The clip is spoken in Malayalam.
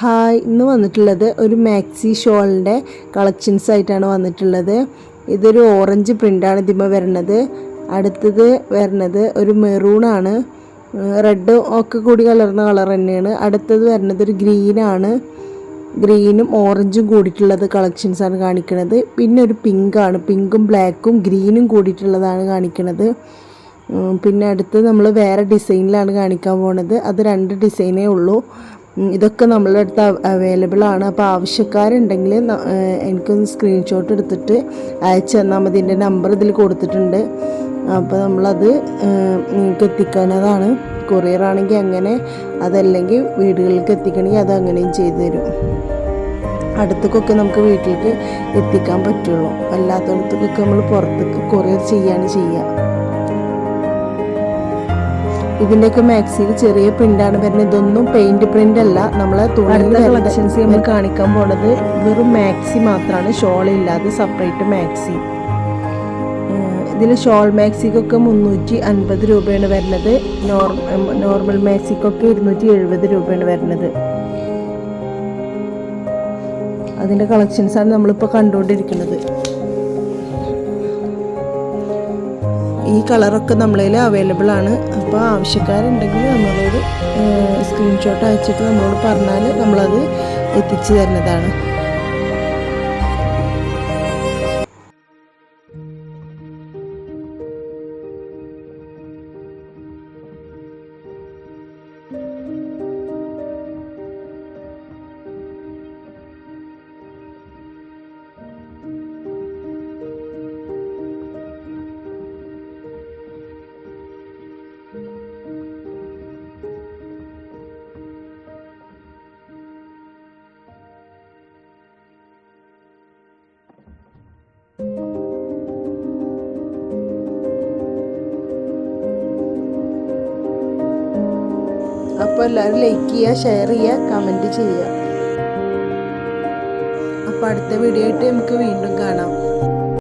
ഹായ്, ഇന്ന് വന്നിട്ടുള്ളത് ഒരു മാക്സി ഷോളിൻ്റെ കളക്ഷൻസ് ആയിട്ടാണ് വന്നിട്ടുള്ളത്. ഇതൊരു ഓറഞ്ച് പ്രിൻ്റാണ് ഇതിമ വരുന്നത്. അടുത്തത് വരുന്നത് ഒരു മെറൂണാണ്, റെഡ് ഒക്കെ കൂടി കലർന്ന കളർ തന്നെയാണ്. അടുത്തത് വരുന്നത് ഒരു ഗ്രീനാണ്, ഗ്രീനും ഓറഞ്ചും കൂടിയിട്ടുള്ളത് കളക്ഷൻസാണ് കാണിക്കുന്നത്. പിന്നെ ഒരു പിങ്കാണ്, പിങ്കും ബ്ലാക്കും ഗ്രീനും കൂടിയിട്ടുള്ളതാണ് കാണിക്കുന്നത്. പിന്നെ അടുത്ത് നമ്മൾ വേറെ ഡിസൈനിലാണ് കാണിക്കാൻ പോണത്. അത് 2 ഡിസൈനേ ഉള്ളൂ. ഇതൊക്കെ നമ്മളുടെ അടുത്ത് അവൈലബിൾ ആണ്. അപ്പോൾ ആവശ്യക്കാരുണ്ടെങ്കിൽ എനിക്കൊന്ന് സ്ക്രീൻഷോട്ട് എടുത്തിട്ട് അയച്ചു തന്നാൽ മതി. എൻ്റെ നമ്പർ ഇതിൽ കൊടുത്തിട്ടുണ്ട്. അപ്പോൾ നമ്മളത് നിങ്ങൾക്ക് എത്തിക്കാനതാണ്. കൊറിയർ ആണെങ്കിൽ അങ്ങനെ, അതല്ലെങ്കിൽ വീടുകളിലേക്ക് എത്തിക്കണമെങ്കിൽ അത് അങ്ങനെയും ചെയ്തു തരും. അടുത്തേക്കൊക്കെ നമുക്ക് വീട്ടിലേക്ക് എത്തിക്കാൻ പറ്റുള്ളൂ, അല്ലാത്തടത്തേക്കൊക്കെ നമ്മൾ പുറത്തേക്ക് കൊറിയർ ചെയ്യാണ് ചെയ്യുക. ഇതിൻ്റെയൊക്കെ മാക്സിയിൽ ചെറിയ പ്രിൻ്റാണ് വരുന്നത്. ഇതൊന്നും പെയിൻറ് പ്രിൻ്റ് അല്ല. നമ്മളെ തുണിയുടെ കളക്ഷൻസ് നമ്മൾ കാണിക്കാൻ പോണത് വെറും മാക്സി മാത്രമാണ്, ഷോളില്ലാതെ സെപ്പറേറ്റ് മാക്സി. ഇതിൽ ഷോൾ മാക്സിക്കൊക്കെ 350 രൂപയാണ് വരുന്നത്. നോർമൽ മാക്സിക്കൊക്കെ 270 രൂപയാണ് വരുന്നത്. അതിൻ്റെ കളക്ഷൻസാണ് നമ്മളിപ്പോൾ കണ്ടുകൊണ്ടിരിക്കുന്നത്. ഈ കളറൊക്കെ നമ്മളതിൽ അവൈലബിൾ ആണ്. അപ്പോൾ ആവശ്യക്കാരുണ്ടെങ്കിൽ നമ്മളോട് സ്ക്രീൻഷോട്ട് അയച്ചിട്ട് നമ്മളോട് പറഞ്ഞാൽ നമ്മളത് എത്തിച്ചു തരുന്നതാണ്. അപ്പോൾ എല്ലാവരും ലൈക്ക് ചെയ്യുക, ഷെയർ ചെയ്യുക, കമൻറ്റ് ചെയ്യുക. അപ്പോൾ അടുത്ത വീഡിയോ ആയിട്ട് നമുക്ക് വീണ്ടും കാണാം.